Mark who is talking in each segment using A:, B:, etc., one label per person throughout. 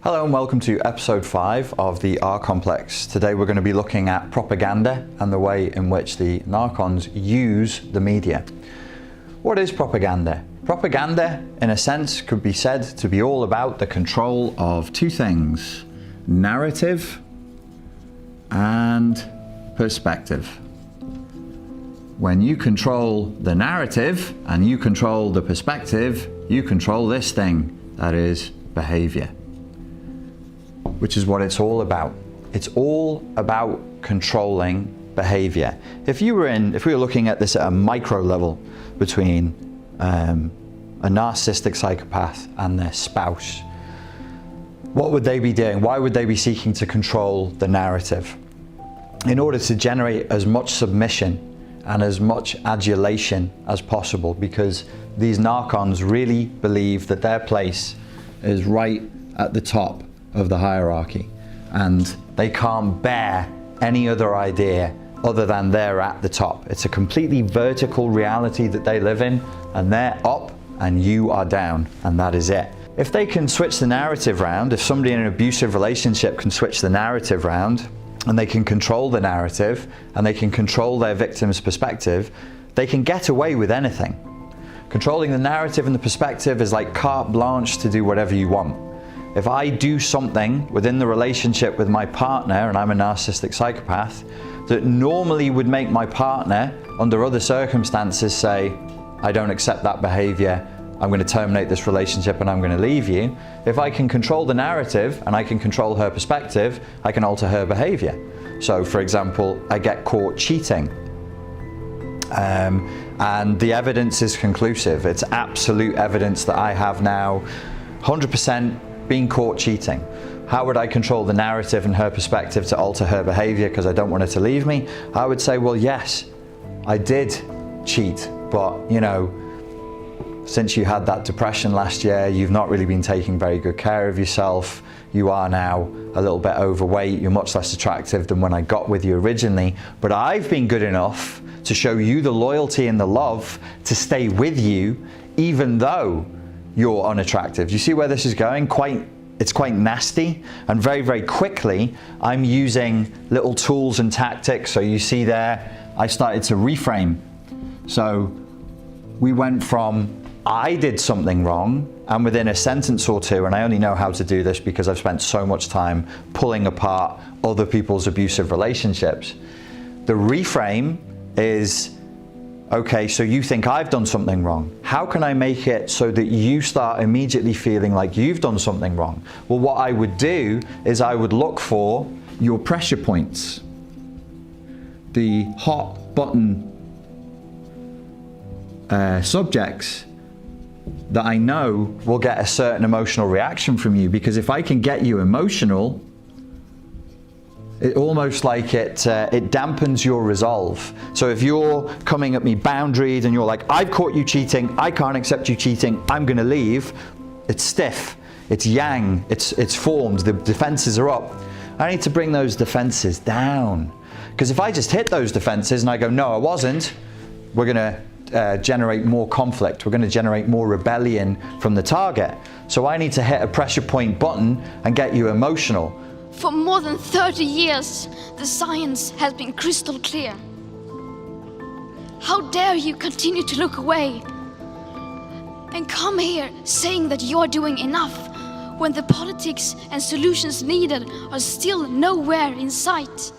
A: Hello and welcome to episode 5 of the R Complex. Today we're going to be looking at propaganda and the way in which the Narchons use the media. What is propaganda? Propaganda, in a sense, could be said to be all about the control of two things: narrative and perspective. When you control the narrative and you control the perspective, you control this thing, that is behavior. Which is what it's all about. It's all about controlling behavior. If we were looking at this at a micro level between a narcissistic psychopath and their spouse, what would they be doing? Why would they be seeking to control the narrative? In order to generate as much submission and as much adulation as possible, because these Narchons really believe that their place is right at the top of the hierarchy, and they can't bear any other idea other than they're at the top. It's a completely vertical reality that they live in, and they're up and you are down, and that is it. If they can switch the narrative round, if somebody in an abusive relationship can switch the narrative round, and they can control the narrative, and they can control their victim's perspective, they can get away with anything. Controlling the narrative and the perspective is like carte blanche to do whatever you want. If I do something within the relationship with my partner, and I'm a narcissistic psychopath, that normally would make my partner, under other circumstances, say, I don't accept that behavior, I'm going to terminate this relationship and I'm going to leave you. If I can control the narrative and I can control her perspective, I can alter her behavior. So, for example, I get caught cheating. And the evidence is conclusive. It's absolute evidence that I have now 100% being caught cheating. How would I control the narrative and her perspective to alter her behavior because I don't want her to leave me? I would say, well, yes, I did cheat, but since you had that depression last year, you've not really been taking very good care of yourself. You are now a little bit overweight. You're much less attractive than when I got with you originally, but I've been good enough to show you the loyalty and the love to stay with you even though you're unattractive. You see where this is going? It's quite nasty, and very, very quickly I'm using little tools and tactics. So you see there, I started to reframe. So we went from I did something wrong, and within a sentence or two, and I only know how to do this because I've spent so much time pulling apart other people's abusive relationships. The reframe is, okay, so you think I've done something wrong. How can I make it so that you start immediately feeling like you've done something wrong? Well, what I would do is I would look for your pressure points, the hot button subjects that I know will get a certain emotional reaction from you, because if I can get you emotional, it almost like it dampens your resolve. So if you're coming at me boundaried and you're like, I've caught you cheating, I can't accept you cheating, I'm gonna leave, it's stiff, it's yang, it's formed, the defenses are up. I need to bring those defenses down. Because if I just hit those defenses and I go, no, I wasn't, we're gonna generate more conflict, we're gonna generate more rebellion from the target. So I need to hit a pressure point button and get you emotional.
B: For more than 30 years, the science has been crystal clear. How dare you continue to look away and come here saying that you're doing enough when the politics and solutions needed are still nowhere in sight?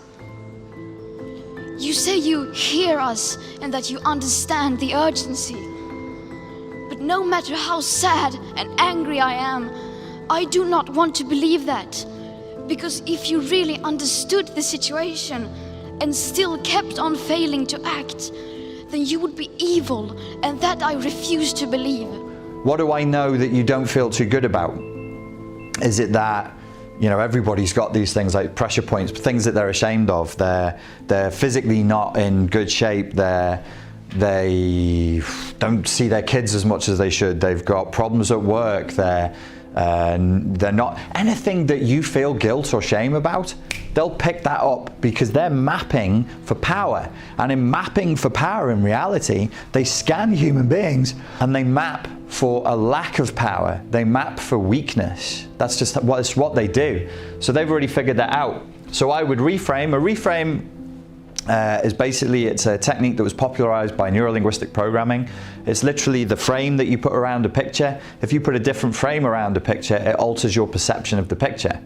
B: You say you hear us and that you understand the urgency. But no matter how sad and angry I am, I do not want to believe that. Because if you really understood the situation and still kept on failing to act, then you would be evil, and that I refuse to believe.
A: What do I know that you don't feel too good about? Is it that, everybody's got these things like pressure points, things that they're ashamed of. They're physically not in good shape. They don't see their kids as much as they should. They've got problems at work. They're they're not anything that you feel guilt or shame about. They'll pick that up because they're mapping for power. And in mapping for power, in reality, they scan human beings and they map for a lack of power. They map for weakness. That's just what they do. So they've already figured that out. So I would reframe. A reframe is basically, it's a technique that was popularized by neurolinguistic programming. It's literally the frame that you put around a picture. If you put a different frame around a picture, it alters your perception of the picture.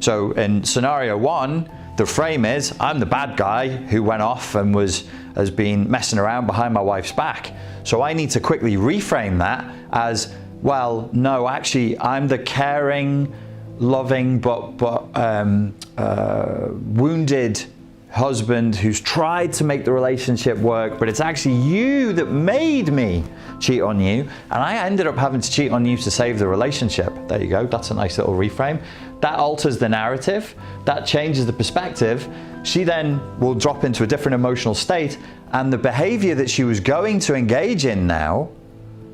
A: So in scenario one, the frame is, I'm the bad guy who went off and has been messing around behind my wife's back. So I need to quickly reframe that as, well, no, actually, I'm the caring, loving, but wounded husband who's tried to make the relationship work, but it's actually you that made me cheat on you, and I ended up having to cheat on you to save the relationship. There you go, that's a nice little reframe. That alters the narrative, that changes the perspective. She then will drop into a different emotional state, and the behavior that she was going to engage in now,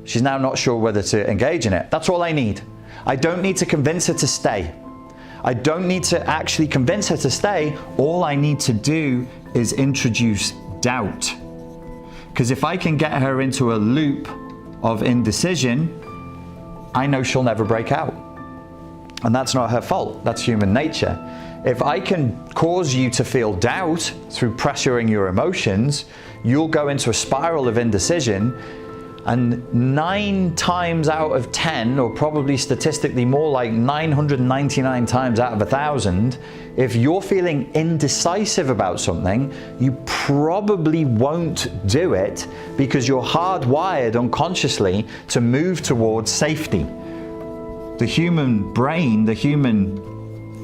A: she's now not sure whether to engage in it. That's all I need. I don't need to convince her to stay. I don't need to actually convince her to stay. All I need to do is introduce doubt. Because if I can get her into a loop of indecision, I know she'll never break out. And that's not her fault, that's human nature. If I can cause you to feel doubt through pressuring your emotions, you'll go into a spiral of indecision. And 9 times out of 10, or probably statistically more like 999 times out of 1,000, if you're feeling indecisive about something, you probably won't do it because you're hardwired unconsciously to move towards safety. The human brain, the human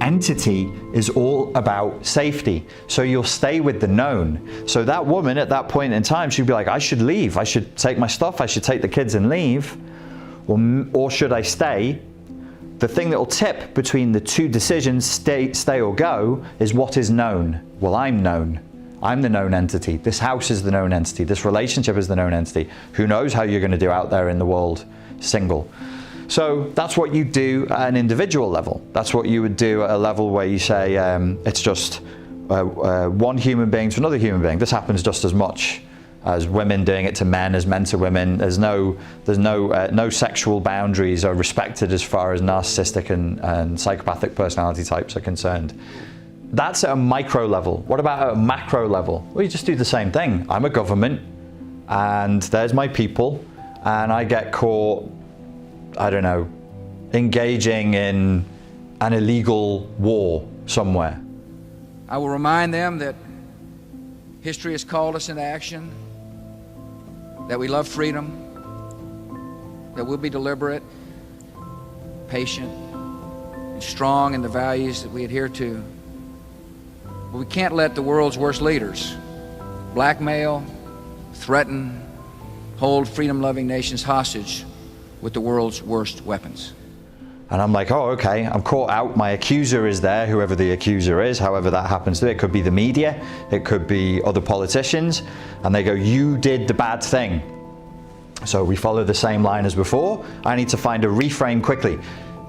A: entity is all about safety. So you'll stay with the known. So that woman at that point in time, she'd be like, I should leave. I should take my stuff. I should take the kids and leave. Or should I stay? The thing that will tip between the two decisions, stay or go, is what is known. Well, I'm known. I'm the known entity. This house is the known entity. This relationship is the known entity. Who knows how you're going to do out there in the world single? So that's what you do at an individual level. That's what you would do at a level where you say it's just one human being to another human being. This happens just as much as women doing it to men, as men to women. There's no sexual boundaries are respected as far as narcissistic and psychopathic personality types are concerned. That's at a micro level. What about at a macro level? Well, you just do the same thing. I'm a government, and there's my people, and I get caught, I don't know, engaging in an illegal war somewhere.
C: I will remind them that history has called us into action, that we love freedom, that we'll be deliberate, patient, and strong in the values that we adhere to. But we can't let the world's worst leaders blackmail, threaten, hold freedom-loving nations hostage with the world's worst weapons.
A: And I'm like, oh, okay, I'm caught out. My accuser is there, whoever the accuser is, however that happens to be. It could be the media, it could be other politicians, and they go, you did the bad thing. So we follow the same line as before. I need to find a reframe quickly.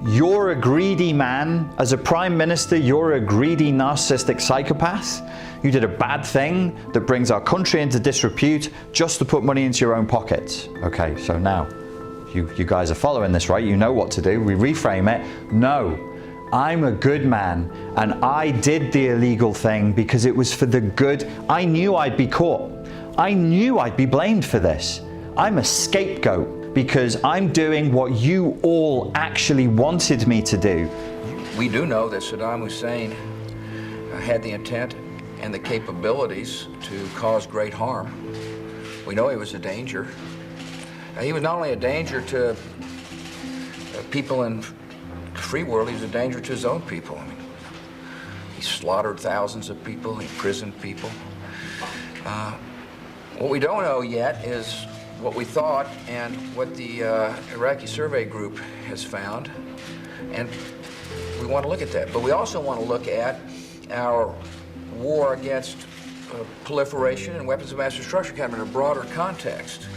A: You're a greedy man. As a prime minister, you're a greedy narcissistic psychopath. You did a bad thing that brings our country into disrepute just to put money into your own pockets. Okay, so now, you guys are following this, right? You know what to do. We reframe it. No, I'm a good man, and I did the illegal thing because it was for the good. I knew I'd be caught. I knew I'd be blamed for this. I'm a scapegoat because I'm doing what you all actually wanted me to do.
C: We do know that Saddam Hussein had the intent and the capabilities to cause great harm. We know he was a danger. He was not only a danger to people in the free world, he was a danger to his own people. I mean, he slaughtered thousands of people, he imprisoned people. What we don't know yet is what we thought and what the Iraqi survey group has found. And we want to look at that. But we also want to look at our war against proliferation and weapons of mass destruction kind of in a broader context.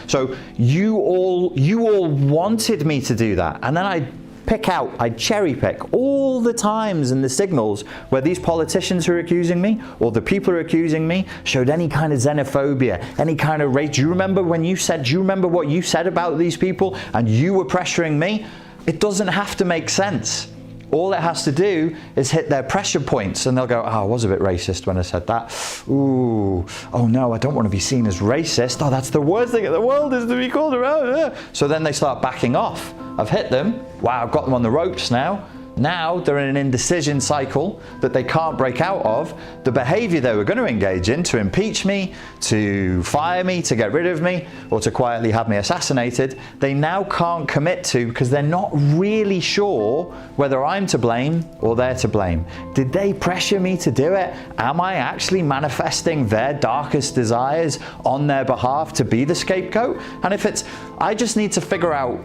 A: So you all wanted me to do that, and then I pick out, I'd cherry pick all the times and the signals where these politicians who are accusing me, or the people who are accusing me, showed any kind of xenophobia, any kind of race. Do you remember what you said about these people and you were pressuring me? It doesn't have to make sense. All it has to do is hit their pressure points, and they'll go, oh, I was a bit racist when I said that. Ooh, oh no, I don't want to be seen as racist. Oh, that's the worst thing in the world, is to be called around. So then they start backing off. I've hit them. Wow, I've got them on the ropes now. Now they're in an indecision cycle that they can't break out of. The behavior they were going to engage in, to impeach me, to fire me, to get rid of me, or to quietly have me assassinated, they now can't commit to, because they're not really sure whether I'm to blame or they're to blame. Did they pressure me to do it? Am I actually manifesting their darkest desires on their behalf to be the scapegoat? And if it's, I just need to figure out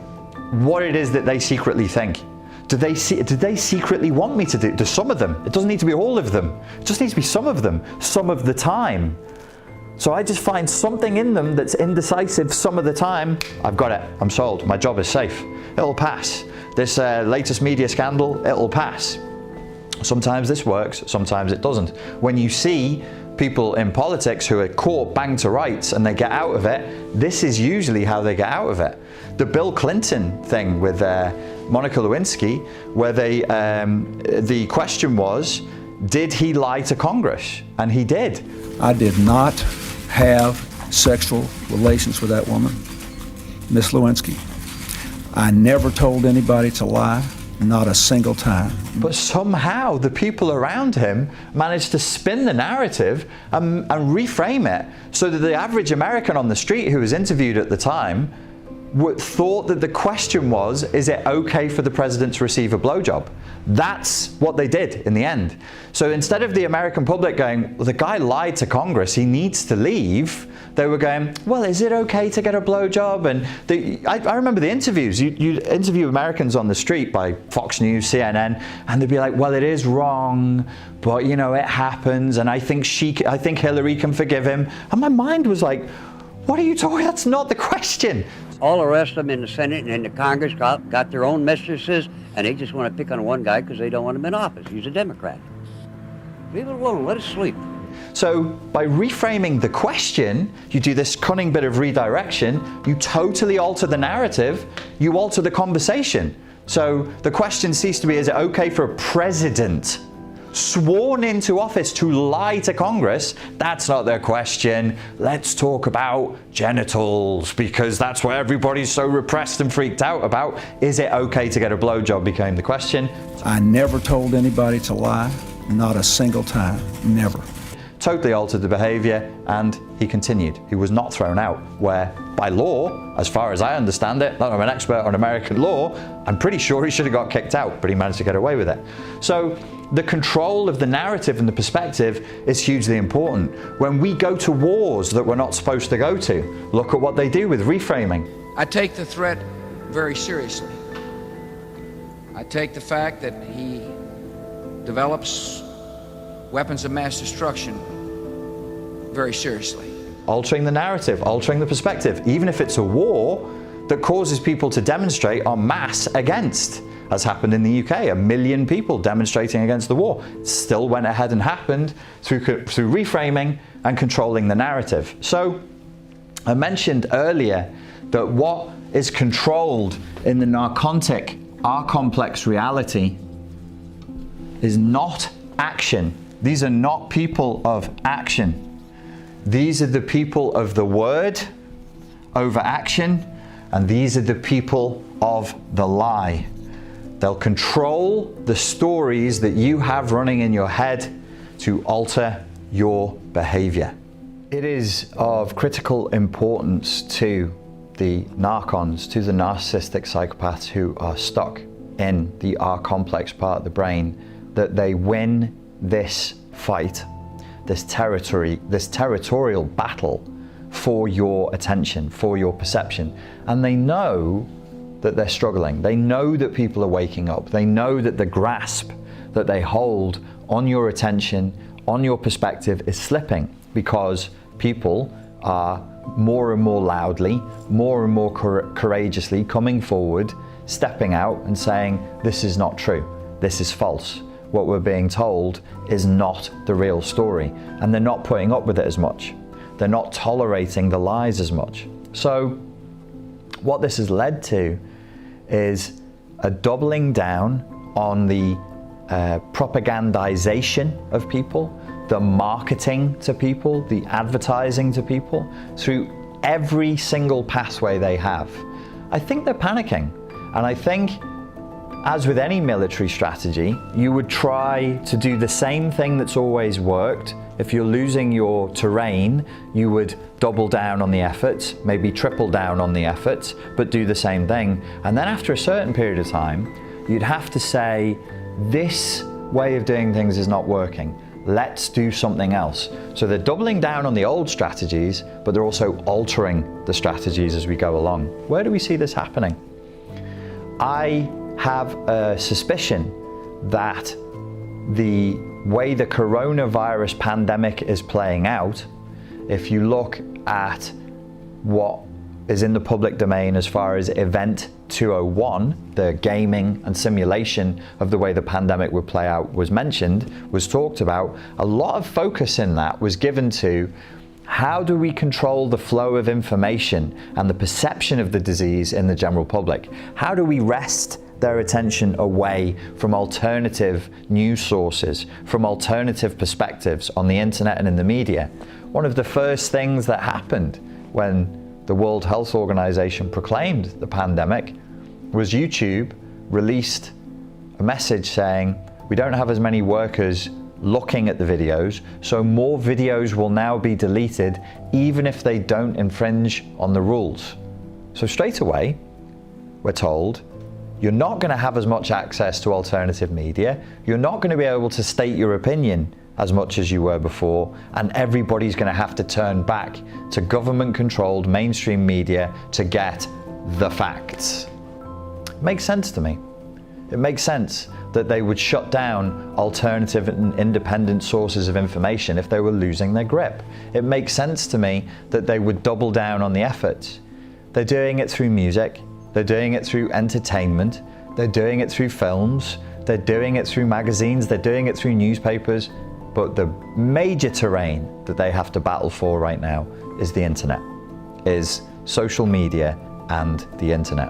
A: what it is that they secretly think. Do they secretly want me to do? To some of them. It doesn't need to be all of them. It just needs to be some of them, some of the time. So I just find something in them that's indecisive some of the time. I've got it. I'm sold. My job is safe. It'll pass. This latest media scandal, it'll pass. Sometimes this works, sometimes it doesn't. When you see people in politics who are caught bang to rights and they get out of it, this is usually how they get out of it. The Bill Clinton thing with Monica Lewinsky, where the question was, did he lie to Congress? And he did.
D: I did not have sexual relations with that woman, Miss Lewinsky. I never told anybody to lie, not a single time.
A: But somehow the people around him managed to spin the narrative and reframe it so that the average American on the street who was interviewed at the time thought that the question was, is it okay for the president to receive a blowjob? That's what they did in the end. So instead of the American public going, well, the guy lied to Congress, he needs to leave, they were going, well, is it okay to get a blowjob? And I remember the interviews. You interview Americans on the street by Fox News, CNN, and they'd be like, well, it is wrong, but you know, it happens, and I think Hillary can forgive him. And my mind was like, what are you talking? That's not the question.
E: All the rest of them in the Senate and in the Congress got their own mistresses, and they just want to pick on one guy because they don't want him in office. He's a Democrat. Leave it alone. Let us sleep.
A: So by reframing the question, you do this cunning bit of redirection, you totally alter the narrative, you alter the conversation. So the question ceased to be, is it okay for a president sworn into office to lie to Congress? That's not their question. Let's talk about genitals, because that's what everybody's so repressed and freaked out about. Is it okay to get a blowjob became the question.
D: I never told anybody to lie, not a single time, never.
A: Totally altered the behavior, and he continued. He was not thrown out, where by law, as far as I understand it, not I'm an expert on American law, I'm pretty sure he should have got kicked out, but he managed to get away with it. So the control of the narrative and the perspective is hugely important. When we go to wars that we're not supposed to go to, look at what they do with reframing.
C: I take the threat very seriously. I take the fact that he develops weapons of mass destruction very seriously.
A: Altering the narrative, altering the perspective, even if it's a war that causes people to demonstrate en masse against, as happened in the UK, 1 million people demonstrating against the war. It still went ahead and happened through reframing and controlling the narrative. So I mentioned earlier that what is controlled in the narcotic R-complex reality is not action. These are not people of action. These are the people of the word over action, and these are the people of the lie. They'll control the stories that you have running in your head to alter your behavior. It is of critical importance to the Narchons, to the narcissistic psychopaths who are stuck in the R-complex part of the brain, that they win this fight, this territorial battle for your attention, for your perception. And they know that they're struggling. They know that people are waking up. They know that the grasp that they hold on your attention, on your perspective is slipping, because people are more and more loudly, more and more courageously coming forward stepping out and saying, this is not true, this is false. What we're being told is not the real story. And they're not putting up with it as much. They're not tolerating the lies as much. So what this has led to is a doubling down on the propagandization of people, the marketing to people, the advertising to people through every single pathway they have. I think they're panicking. And I think, as with any military strategy, you would try to do the same thing that's always worked. If you're losing your terrain, you would double down on the efforts, maybe triple down on the efforts, but do the same thing. And then after a certain period of time, you'd have to say, this way of doing things is not working. Let's do something else. So they're doubling down on the old strategies, but they're also altering the strategies as we go along. Where do we see this happening? I have a suspicion that the way the coronavirus pandemic is playing out, if you look at what is in the public domain as far as Event 201, the gaming and simulation of the way the pandemic would play out was mentioned, was talked about, a lot of focus in that was given to how do we control the flow of information and the perception of the disease in the general public? How do we wrest their attention away from alternative news sources, from alternative perspectives on the internet and in the media? One of the first things that happened when the World Health Organization proclaimed the pandemic was YouTube released a message saying, we don't have as many workers looking at the videos, so more videos will now be deleted even if they don't infringe on the rules. So straight away, we're told, you're not going to have as much access to alternative media, you're not going to be able to state your opinion as much as you were before, and everybody's going to have to turn back to government-controlled mainstream media to get the facts. It makes sense to me. It makes sense that they would shut down alternative and independent sources of information if they were losing their grip. It makes sense to me that they would double down on the efforts. They're doing it through music, they're doing it through entertainment, they're doing it through films, they're doing it through magazines, they're doing it through newspapers, but the major terrain that they have to battle for right now is the internet, is social media and the internet.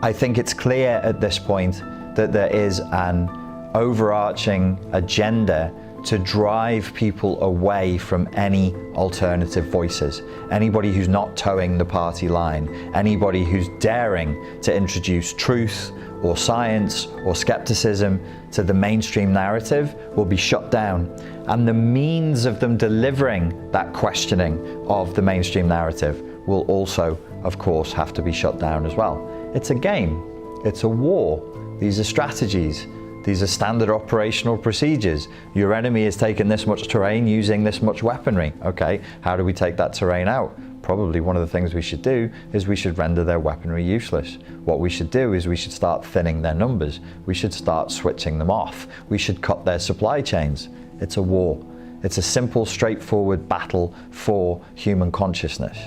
A: I think it's clear at this point that there is an overarching agenda to drive people away from any alternative voices. Anybody who's not towing the party line, anybody who's daring to introduce truth or science or skepticism to the mainstream narrative will be shut down. And the means of them delivering that questioning of the mainstream narrative will also, of course, have to be shut down as well. It's a game, it's a war. These are strategies. These are standard operational procedures. Your enemy has taken this much terrain using this much weaponry. Okay, how do we take that terrain out? Probably one of the things we should do is we should render their weaponry useless. What we should do is we should start thinning their numbers. We should start switching them off. We should cut their supply chains. It's a war. It's a simple, straightforward battle for human consciousness.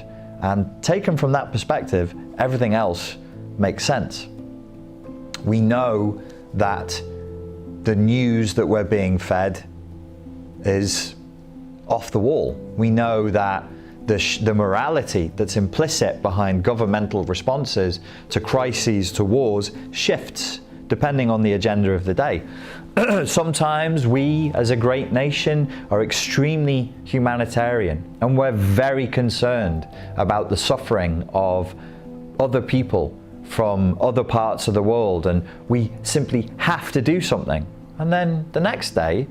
A: And taken from that perspective, everything else makes sense. We know that the news that we're being fed is off the wall. We know that the morality that's implicit behind governmental responses to crises, to wars, shifts depending on the agenda of the day. Sometimes we, as a great nation, are extremely humanitarian, and we're very concerned about the suffering of other people from other parts of the world, and we simply have to do something. And then the next day,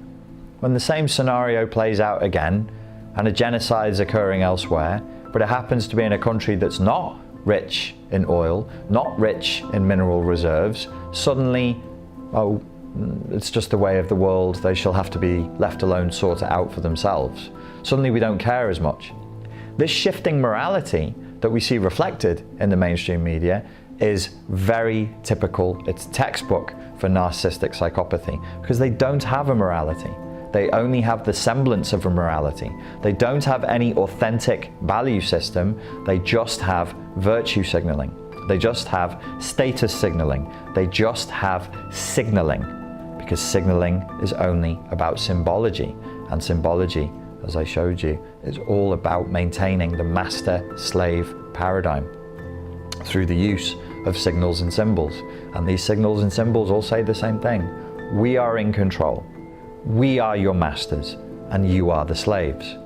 A: when the same scenario plays out again, and a genocide is occurring elsewhere, but it happens to be in a country that's not rich in oil, not rich in mineral reserves, suddenly, oh, it's just the way of the world, they shall have to be left alone, sort it out for themselves. Suddenly we don't care as much. This shifting morality that we see reflected in the mainstream media is very typical. It's textbook for narcissistic psychopathy, because they don't have a morality. They only have the semblance of a morality. They don't have any authentic value system. They just have virtue signaling. They just have status signaling. They just have signaling, because signaling is only about symbology. And symbology, as I showed you, is all about maintaining the master-slave paradigm through the use of signals and symbols. And these signals and symbols all say the same thing. We are in control. We are your masters, and you are the slaves.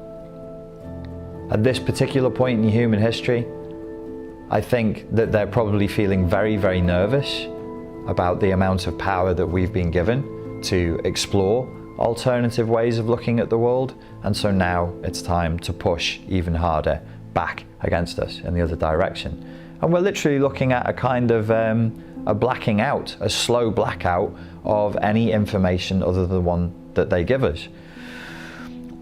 A: At this particular point in human history, I think that they're probably feeling very, very nervous about the amount of power that we've been given to explore alternative ways of looking at the world. And so now it's time to push even harder back against us in the other direction. And we're literally looking at a kind of a blacking out, a slow blackout of any information other than the one that they give us.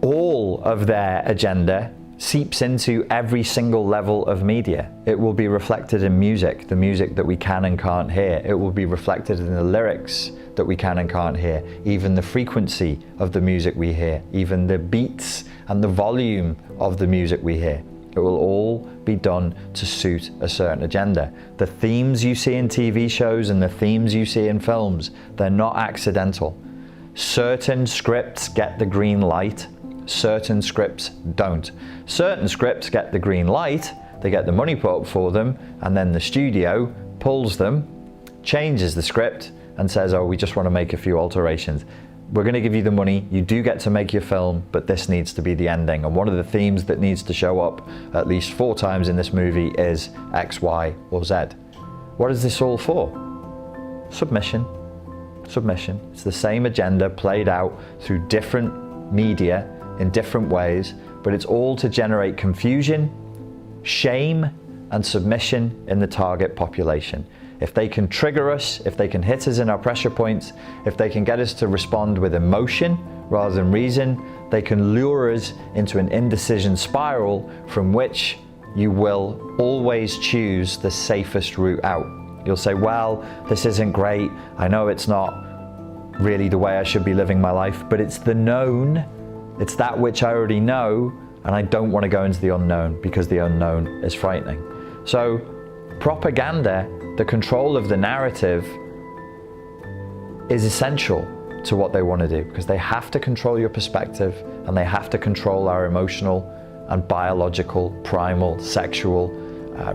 A: All of their agenda seeps into every single level of media. It will be reflected in music, the music that we can and can't hear. It will be reflected in the lyrics that we can and can't hear, even the frequency of the music we hear, even the beats and the volume of the music we hear. It will all be done to suit a certain agenda. The themes you see in TV shows and the themes you see in films, they're not accidental. Certain scripts get the green light, certain scripts don't. Certain scripts get the green light, they get the money put up for them, and then the studio pulls them, changes the script, and says, oh, we just want to make a few alterations. We're going to give you the money, you do get to make your film, but this needs to be the ending. And one of the themes that needs to show up at least 4 times in this movie is X, Y, or Z. What is this all for? Submission. Submission. It's the same agenda played out through different media in different ways, but it's all to generate confusion, shame, and submission in the target population. If they can trigger us, if they can hit us in our pressure points, if they can get us to respond with emotion rather than reason, they can lure us into an indecision spiral from which you will always choose the safest route out. You'll say, well, this isn't great. I know it's not really the way I should be living my life, but it's the known. It's that which I already know, and I don't want to go into the unknown because the unknown is frightening. So propaganda, the control of the narrative, is essential to what they want to do, because they have to control your perspective and they have to control our emotional and biological, primal, sexual,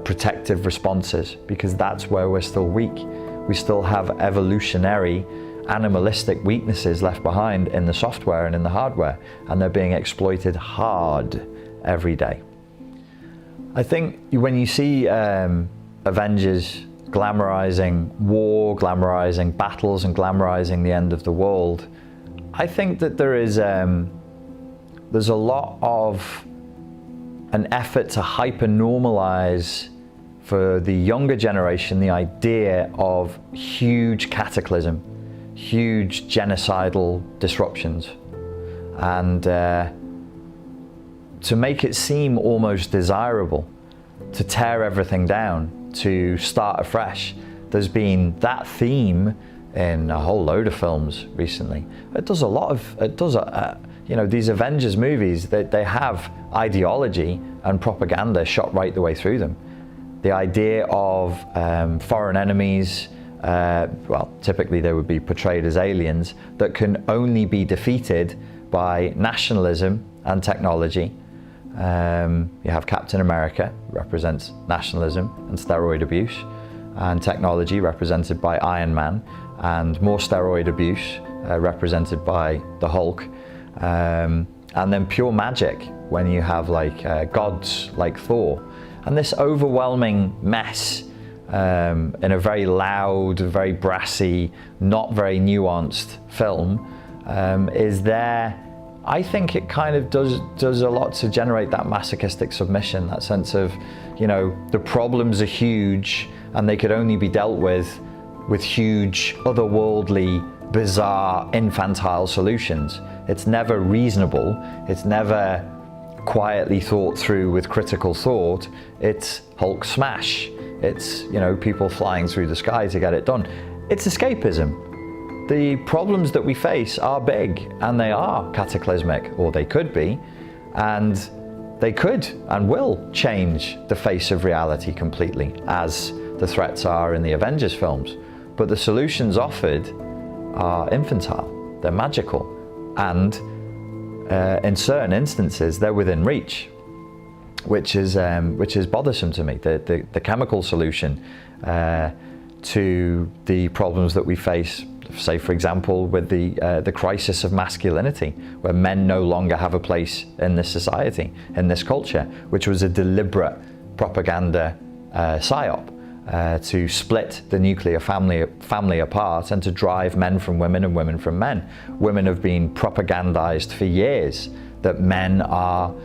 A: protective responses, because that's where we're still weak. We still have evolutionary, animalistic weaknesses left behind in the software and in the hardware, and they're being exploited hard every day. I think when you see Avengers glamorizing war, glamorizing battles, and glamorizing the end of the world, I think that there's a lot of an effort to hyper-normalize for the younger generation the idea of huge cataclysm, huge genocidal disruptions, and to make it seem almost desirable to tear everything down, to start afresh. There's been that theme in a whole load of films recently. It does a lot of, you know, these Avengers movies, they have ideology and propaganda shot right the way through them. The idea of foreign enemies, well, typically they would be portrayed as aliens that can only be defeated by nationalism and technology. You have Captain America, represents nationalism and steroid abuse, and technology represented by Iron Man, and more steroid abuse represented by the Hulk, and then pure magic when you have like gods like Thor. And this overwhelming mess in a very loud, very brassy, not very nuanced film is there. I think it kind of does a lot to generate that masochistic submission, that sense of, you know, the problems are huge and they could only be dealt with huge, otherworldly, bizarre, infantile solutions. It's never reasonable. It's never quietly thought through with critical thought. It's Hulk smash. It's, you know, people flying through the sky to get it done. It's escapism. The problems that we face are big, and they are cataclysmic, or they could be, and they could and will change the face of reality completely as the threats are in the Avengers films. But the solutions offered are infantile, they're magical, and in certain instances they're within reach, which is bothersome to me. The chemical solution to the problems that we face, say for example with the crisis of masculinity, where men no longer have a place in this society, in this culture, which was a deliberate propaganda psyop to split the nuclear family apart and to drive men from women and women from men. Women have been propagandized for years that men are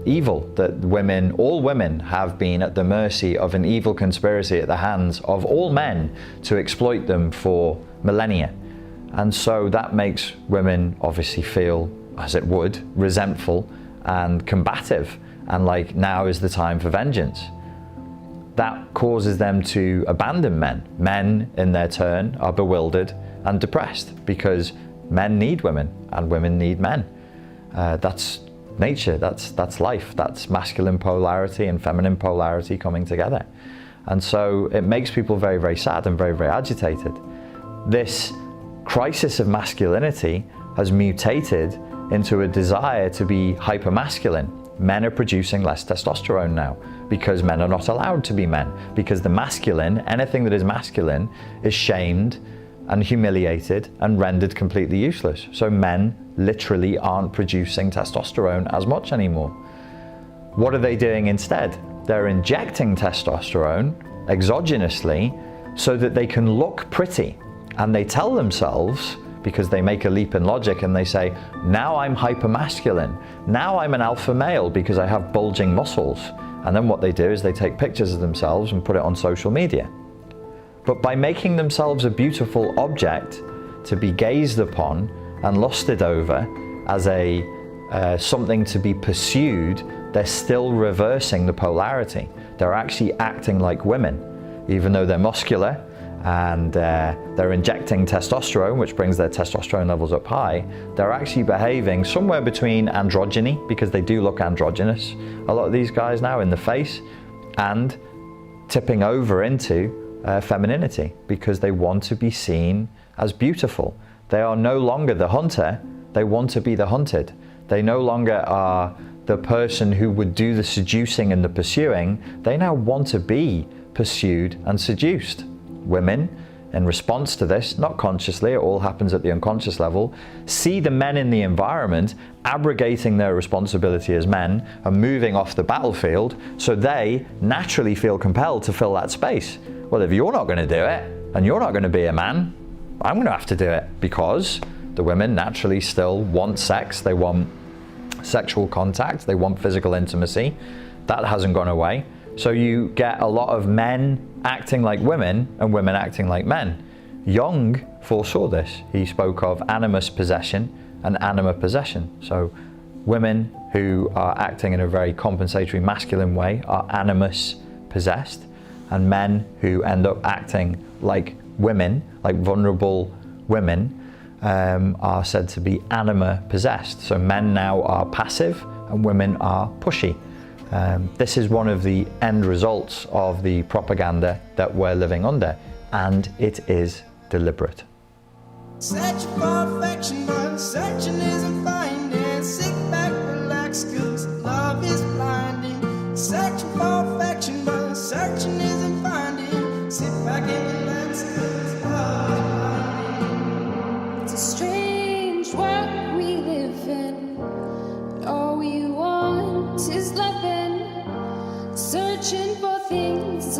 A: evil, that all women have been at the mercy of an evil conspiracy at the hands of all men to exploit them for millennia. And so that makes women obviously feel, as it would, resentful and combative, and like now is the time for vengeance. That causes them to abandon men. Men, in their turn, are bewildered and depressed because men need women and women need men. That's nature, that's life, that's masculine polarity and feminine polarity coming together. And so it makes people very, very sad and very, very agitated. This crisis of masculinity has mutated into a desire to be hypermasculine. Men are producing less testosterone now because men are not allowed to be men, because the masculine, anything that is masculine, is shamed and humiliated and rendered completely useless. So men literally aren't producing testosterone as much anymore. What are they doing instead? They're injecting testosterone exogenously so that they can look pretty. And they tell themselves, because they make a leap in logic and they say, now I'm hypermasculine, now I'm an alpha male because I have bulging muscles. And then what they do is they take pictures of themselves and put it on social media. But by making themselves a beautiful object to be gazed upon and lusted over as something to be pursued, they're still reversing the polarity. They're actually acting like women, even though they're muscular and they're injecting testosterone, which brings their testosterone levels up high. They're actually behaving somewhere between androgyny, because they do look androgynous, a lot of these guys now, in the face, and tipping over into femininity, because they want to be seen as beautiful. They are no longer the hunter, they want to be the hunted. They no longer are the person who would do the seducing and the pursuing. They now want to be pursued and seduced. Women, in response to this, not consciously, it all happens at the unconscious level, see the men in the environment abrogating their responsibility as men and moving off the battlefield, so they naturally feel compelled to fill that space. Well, if you're not going to do it, and you're not going to be a man, I'm going to have to do it, because the women naturally still want sex, they want sexual contact, they want physical intimacy. That hasn't gone away. So you get a lot of men acting like women and women acting like men. Jung foresaw this. He spoke of animus possession and anima possession. So women who are acting in a very compensatory masculine way are animus possessed, and men who end up acting like women, like vulnerable women, are said to be anima possessed. So men now are passive and women are pushy. This is one of the end results of the propaganda that we're living under, and it is deliberate.
F: Search for affection, but searching isn't finding. Sit back, relax, 'cause love is blinding. Searching for affection, but searching isn't finding. Sit back and relax, 'cause love is blinding.
G: It's a strange world we live in, but all we want is loving. Searching for things